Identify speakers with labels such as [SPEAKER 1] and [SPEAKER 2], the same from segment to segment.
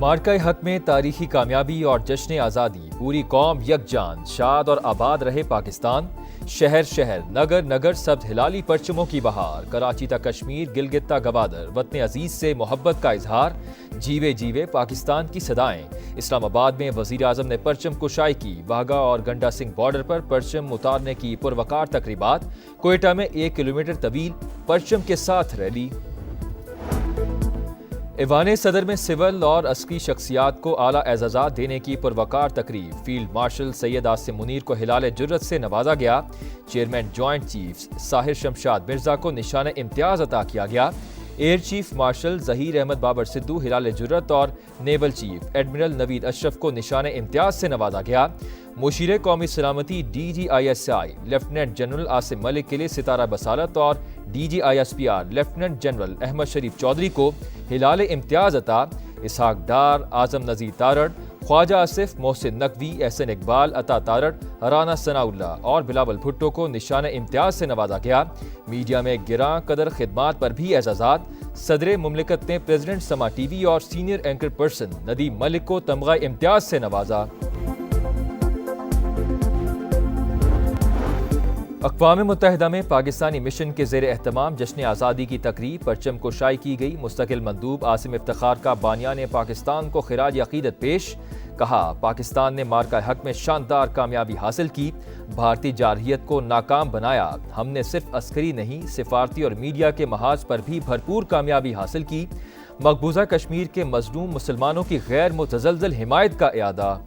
[SPEAKER 1] मार्का हक में तारीखी कामयाबी और जश्न आज़ादी, पूरी कौम यकजान, शाद और आबाद रहे पाकिस्तान। शहर शहर, नगर नगर सब्ज हिलाली परचमों की बहार। कराची तक कश्मीर, गिलगित तक गवादर, वतन अजीज से मोहब्बत का इजहार। जीवे जीवे पाकिस्तान की सदाएं। इस्लामाबाद में वजीर आजम ने परचम कुशाई की। वाघा और गंडा सिंह बॉर्डर पर परचम उतारने की पुरवकार तकरीबात। कोयटा में 1 किलोमीटर तवील परचम के साथ रैली। ईवान सदर में सिविल और अस्करी शख्सियात को आला एजाज़ात देने की पुरवकार तकरीब। फील्ड मार्शल सैयद आसिम मुनीर को हिलाल जुर्रत से नवाजा गया। Chairman joint chiefs Sahir Shamshad Mirza को निशान इम्तियाज अता किया गया। Air chief marshal Zaheer Ahmed Babar Sidhu Hilal जुर्रत और naval chief admiral Naveed Ashraf को निशान इम्तियाज से नवाजा गया। मुशीर कौमी सलामती DGISI lieutenant general Asim Malik के लिए सितारा बसालत और DGISPR लेफ्टिनेंट जनरल अहमद शरीफ चौधरी को हिलाल इम्तियाज अता। इसहाक डार, आजम नजीर तारड़, ख्वाजा आसिफ, मोहसिन नकवी, एहसन इकबाल, अता तारड़, राना सनाउल्ला और बिलावल भुट्टो को निशान इम्तियाज से नवाजा गया। मीडिया में गिरां कदर खिदमात पर भी एजाजात। सदर मुमलिकत ने प्रेसिडेंट समा TV और senior anchor person Nadeem Malik को तमगा इम्तियाज से नवाजा। अक़वाम मुत्तहिदा में पाकिस्तानी मिशन के ज़ेर एहतमाम जश्न आज़ादी की तकरीब परचम कुशाई की गई। मुस्तकिल मंदूब आसिम इफ्तिखार का बानियान पाकिस्तान को खिराज अक़ीदत पेश। कहा, पाकिस्तान ने मार्का हक में शानदार कामयाबी हासिल की, भारतीय जारहियत को नाकाम बनाया। हमने सिर्फ अस्करी नहीं, सिफारती और मीडिया के महाज पर भी भरपूर कामयाबी हासिल की। मकबूजा कश्मीर के मजलूम मुसलमानों की गैर मुतज़लज़ल हिमायत का इयादा।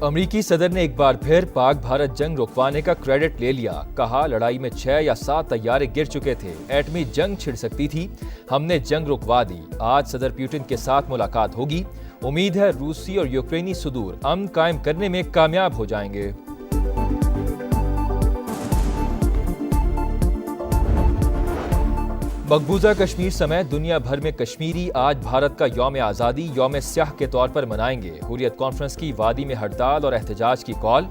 [SPEAKER 1] अमरीकी सदर ने एक बार फिर पाक भारत जंग रुकवाने का क्रेडिट ले लिया। कहा, लड़ाई में 6 या 7 तैयारे गिर चुके थे, एटमी जंग छिड़ सकती थी, हमने जंग रुकवा दी। आज सदर पुतिन के साथ मुलाकात होगी। उम्मीद है रूसी और यूक्रेनी सुदूर अमन कायम करने में कामयाब हो जाएंगे। मकबूजा कश्मीर समेत दुनिया भर में कश्मीरी आज भारत का यौम आज़ादी, यौम स्याह के तौर पर मनाएंगे। हुर्रियत कॉन्फ्रेंस की वादी में हड़ताल और एहतजाज की कॉल।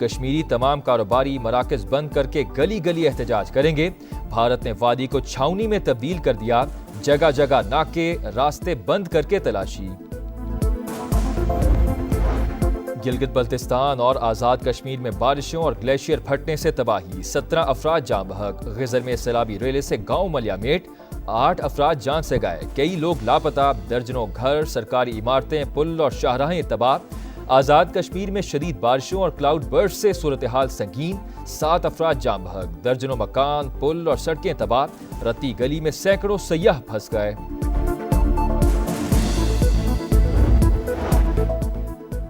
[SPEAKER 1] कश्मीरी तमाम कारोबारी मराकज़ बंद करके गली गली एहतजाज करेंगे। भारत ने वादी को छावनी में तब्दील कर दिया। जगह जगह नाके, रास्ते बंद करके तलाशी। गिलगित बल्तिस्तान और आज़ाद कश्मीर में बारिशों और ग्लेशियर फटने से तबाही। 17 अफराद जान बहक। ग़िज़र में सैलाबी रेले से गांव मलियामेट, 8 अफराद जान से गए, कई लोग लापता। दर्जनों घर, सरकारी इमारतें, पुल और शाहराहें तबाह। आज़ाद कश्मीर में शदीद बारिशों और क्लाउड बर्स्ट से सूरत हाल संगीन। 7 अफराद जान बहक। दर्जनों मकान, पुल और सड़कें तबाह। रत्ती गली में सैकड़ों सयाह फंस गए।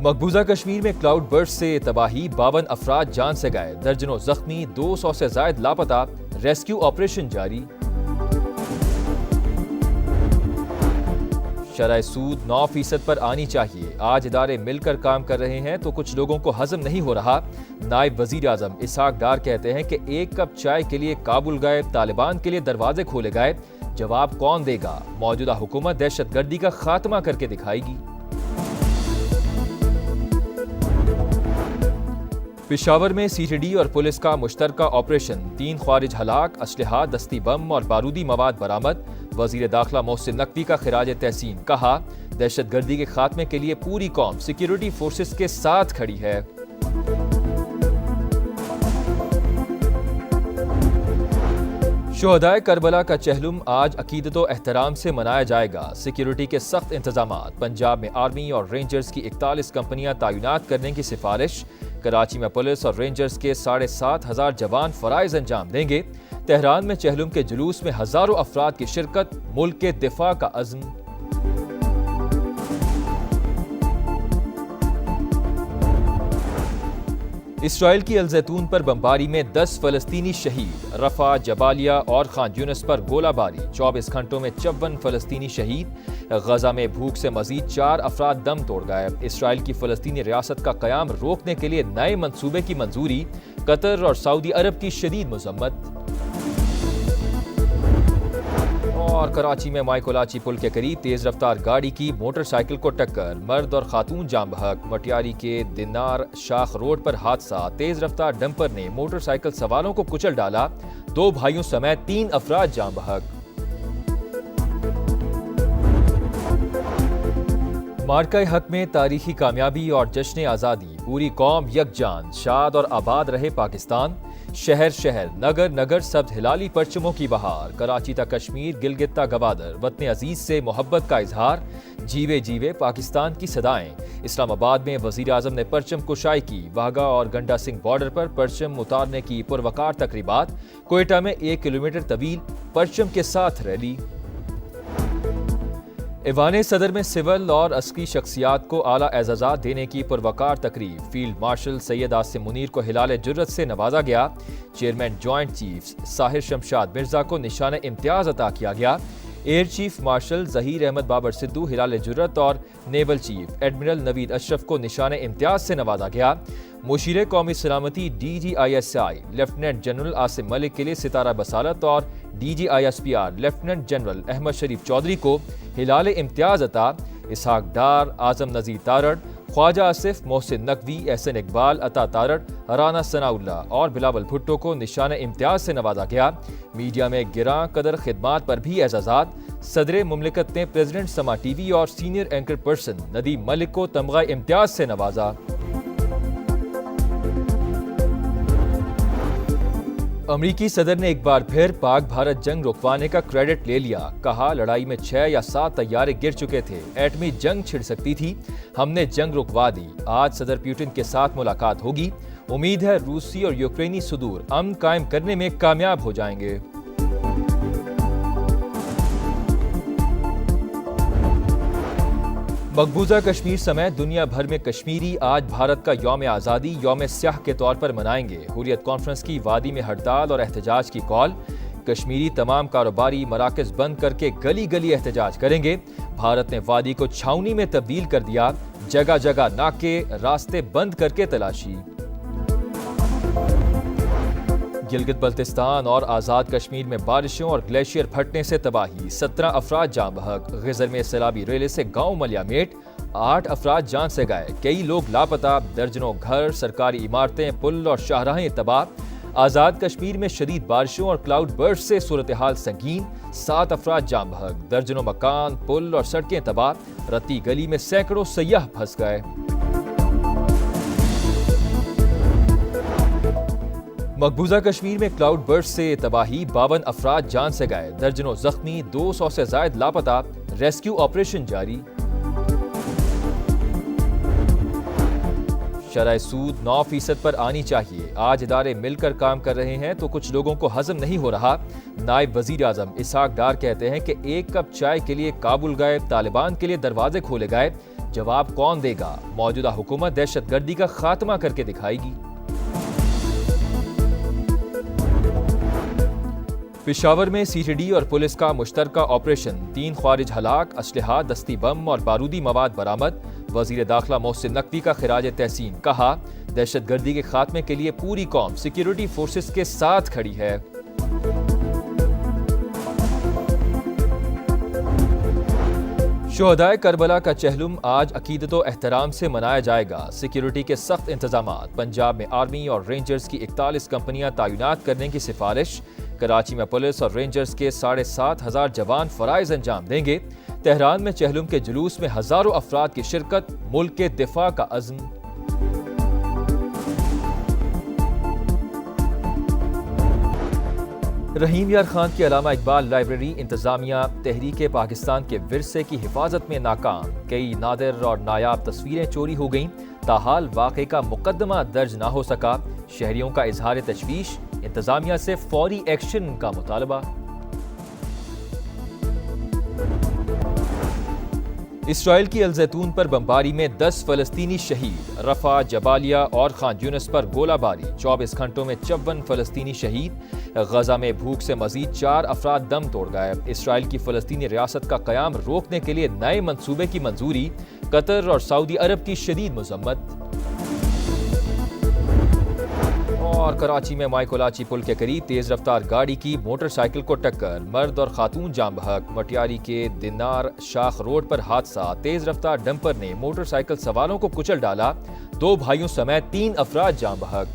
[SPEAKER 1] मकबूजा कश्मीर में क्लाउड बर्स्ट से तबाही। 52 अफराद जान से गए, दर्जनों जख्मी, 200 से जायद लापता। रेस्क्यू ऑपरेशन जारी। शरह सूद 9% पर आनी चाहिए। आज इदारे मिलकर काम कर रहे हैं तो कुछ लोगों को हजम नहीं हो रहा। नायब वजीर आजम इसहाक डार कहते हैं कि 1 कप चाय के लिए काबुल गए, तालिबान के लिए दरवाजे खोले गए। जवाब कौन देगा? मौजूदा हुकूमत दहशतगर्दी का खात्मा करके दिखाएगी। पेशावर में CTD और पुलिस का मुश्तरका ऑपरेशन। 3 ख्वारिज हलाक, असलहा, दस्ती बम और बारूदी मवाद बरामद। वजीर दाखिला मोहसिन नकवी का खिराज तहसीन। कहा, दहशतगर्दी के खात्मे के लिए पूरी कौम सिक्योरिटी फोर्सेस के साथ खड़ी है। शुहदाए करबला का चहलुम आज अकीदत व एहतराम से मनाया जाएगा। सिक्योरिटी के सख्त इंतजामात। पंजाब में आर्मी और रेंजर्स की 41 कंपनियां तैनात करने की सिफारिश। कराची में पुलिस और रेंजर्स के 7,500 जवान फराइज अंजाम देंगे। तेहरान में चहलुम के जुलूस में हजारों अफराद की शिरकत। मुल्क के दिफा का अज़्म। इसराइल की अल-जैतून पर बमबारी में 10 फलस्तीनी शहीद। रफा, जबालिया और खान यूनिस पर गोलाबारी। 24 घंटों में 54 फलस्तीनी शहीद। गजा में भूख से मजीद 4 अफराद दम तोड़ गए। इसराइल की फलस्तीनी रियासत का क़याम रोकने के लिए नए मंसूबे की मंजूरी। कतर और सऊदी अरब की शदीद मजम्मत। और कराची में माइकोलाची पुल के करीब तेज रफ्तार गाड़ी की मोटरसाइकिल को टक्कर। मर्द और खातून जाम बहक। मटियारी के दिनार शाख रोड पर हादसा। तेज रफ्तार डंपर ने मोटरसाइकिल सवारों को कुचल डाला। 2 भाइयों समेत 3 अफराद जाम बहक। मार्का हक में तारीखी कामयाबी और जश्न आज़ादी, पूरी कौम यकजान, शाद और आबाद रहे पाकिस्तान। शहर शहर, नगर नगर सब्ज हिलाली परचमों की बहार। कराची तक कश्मीर, गिलगित तक गवादर, वतन अजीज से मोहब्बत का इजहार। जीवे जीवे पाकिस्तान की सदाएं। इस्लामाबाद में वजीर आजम ने परचम कुशाई की। वाघा और गंडा सिंह बॉर्डर पर परचम उतारने की पुरवकार तकरीबात। कोयटा में 1 किलोमीटर तवील परचम के साथ रैली। ऐवान सदर में सिविल और अस्करी शख्सियात को आला एजाज़ात देने की पुरवकार तकरीब। फील्ड मार्शल सैयद आसिम मुनीर को हिलाल जुर्रत से नवाजा गया। Chairman joint chiefs Sahir Shamshad Mirza को निशान इम्तियाज अता किया गया। Air chief marshal Zaheer Ahmed Babar Sidhu Hilal जुर्रत और naval chief admiral Naveed Ashraf को निशान इम्तियाज से नवाजा गया। मुशीर कौमी सलामती DGISI lieutenant general Asim Malik के लिए सितारा बसालत और DGISPR लेफ्टिनेंट जनरल अहमद शरीफ चौधरी को हिलाल इम्तियाज अता। इसहाक डार, आजम नजीर तारड़, ख्वाजा आसिफ, मोहसिन नकवी, एहसन इकबाल, अता तारड़, राना सनाउल्ला और बिलावल भुट्टो को निशान इम्तियाज से नवाजा गया। मीडिया में गिरां कदर खिदमात पर भी एजाजात। सदर मुमलिकत ने प्रेसिडेंट समा TV और senior anchor person Nadeem Malik को तमगा इम्तियाज से नवाजा। अमरीकी सदर ने एक बार फिर पाक भारत जंग रुकवाने का क्रेडिट ले लिया। कहा, लड़ाई में 6 या 7 तैयारे गिर चुके थे, एटमी जंग छिड़ सकती थी, हमने जंग रुकवा दी। आज सदर पुतिन के साथ मुलाकात होगी। उम्मीद है रूसी और यूक्रेनी सुदूर अमन कायम करने में कामयाब हो जाएंगे। मकबूजा कश्मीर समेत दुनिया भर में कश्मीरी आज भारत का यौम आज़ादी यौम स्याह के तौर पर मनाएंगे। हुर्रियत कॉन्फ्रेंस की वादी में हड़ताल और एहतजाज की कॉल। कश्मीरी तमाम कारोबारी मराकज बंद करके गली गली एहतजाज करेंगे। भारत ने वादी को छावनी में तब्दील कर दिया। जगह जगह नाके, रास्ते बंद करके तलाशी। गिलगित बल्तिस्तान और आज़ाद कश्मीर में बारिशों और ग्लेशियर फटने से तबाही। 17 अफराद जान बहक। गिजर में सैलाबी रेले से गांव मलियामेट, 8 अफराद जान से गए, कई लोग लापता। दर्जनों घर, सरकारी इमारतें, पुल और शाहराहें तबाह। आज़ाद कश्मीर में शदीद बारिशों और क्लाउड बर्स्ट से सूरत हाल संगीन। 7 अफराद जान बहक। दर्जनों मकान, पुल और सड़कें तबाह। रत्ती गली में सैकड़ों सयाह फंस गए। मकबूजा कश्मीर में क्लाउड बर्स्ट से तबाही। 52 अफराद जान से गए, दर्जनों जख्मी, 200 से जायद लापता। रेस्क्यू ऑपरेशन जारी। शरह सूद 9% पर आनी चाहिए। आज इदारे मिलकर काम कर रहे हैं तो कुछ लोगों को हजम नहीं हो रहा। नायब वजीर आजम इसहाक डार कहते हैं कि 1 कप चाय के लिए काबुल गए, तालिबान के लिए दरवाजे खोले गए। जवाब कौन देगा? मौजूदा हुकूमत दहशतगर्दी का खात्मा करके दिखाएगी। पेशावर में CTD और पुलिस का मुश्तरका ऑपरेशन। 3 ख्वारिज हलाक, असलहा, दस्ती बम और बारूदी मवाद बरामद। वजीर दाखिला मोहसिन नकवी का खिराज तहसीन। कहा, दहशतगर्दी के खात्मे के लिए पूरी कौम सिक्योरिटी फोर्सेस के साथ खड़ी है। शुहदाए करबला का चहलुम आज अकीदत व एहतराम से मनाया जाएगा। सिक्योरिटी के सख्त इंतजामात। पंजाब में आर्मी और रेंजर्स की 41 कंपनियां तैनात करने की सिफारिश। कराची में पुलिस और रेंजर्स के 7,500 जवान फराइज अंजाम देंगे। तेहरान में चहलुम के जुलूस में हजारों अफराद की शिरकत। मुल्क के दिफा का अज़्म। रहीम यार खान की अलामा इकबाल लाइब्रेरी इंतजामिया तहरीक पाकिस्तान के विरसे की हिफाजत में नाकाम। कई नादिर और नायाब तस्वीरें चोरी हो गईं। ताहाल वाक़े का मुकदमा दर्ज ना हो सका। शहरियों का इजहार तशवीश। इंतजामिया से फौरी एक्शन का मुतालबा। इसराइल की अल-जैतून पर बमबारी में 10 फलस्तीनी शहीद। रफा, जबालिया और खान यूनिस पर गोलाबारी। 24 घंटों में 54 फलस्तीनी शहीद। गजा में भूख से मजीद 4 अफराद दम तोड़ गए। इसराइल की फलस्तीनी रियासत का कयाम रोकने के लिए नए मंसूबे की मंजूरी। कतर और सऊदी अरब की शदीद मजम्मत। और कराची में माइकोलाची पुल के करीब तेज रफ्तार गाड़ी की मोटरसाइकिल को टक्कर। मर्द और खातून जाम बहक। मटियारी के दिनार शाख रोड पर हादसा। तेज रफ्तार डंपर ने मोटरसाइकिल सवारों को कुचल डाला। 2 भाइयों समेत 3 अफराद जाम बहक।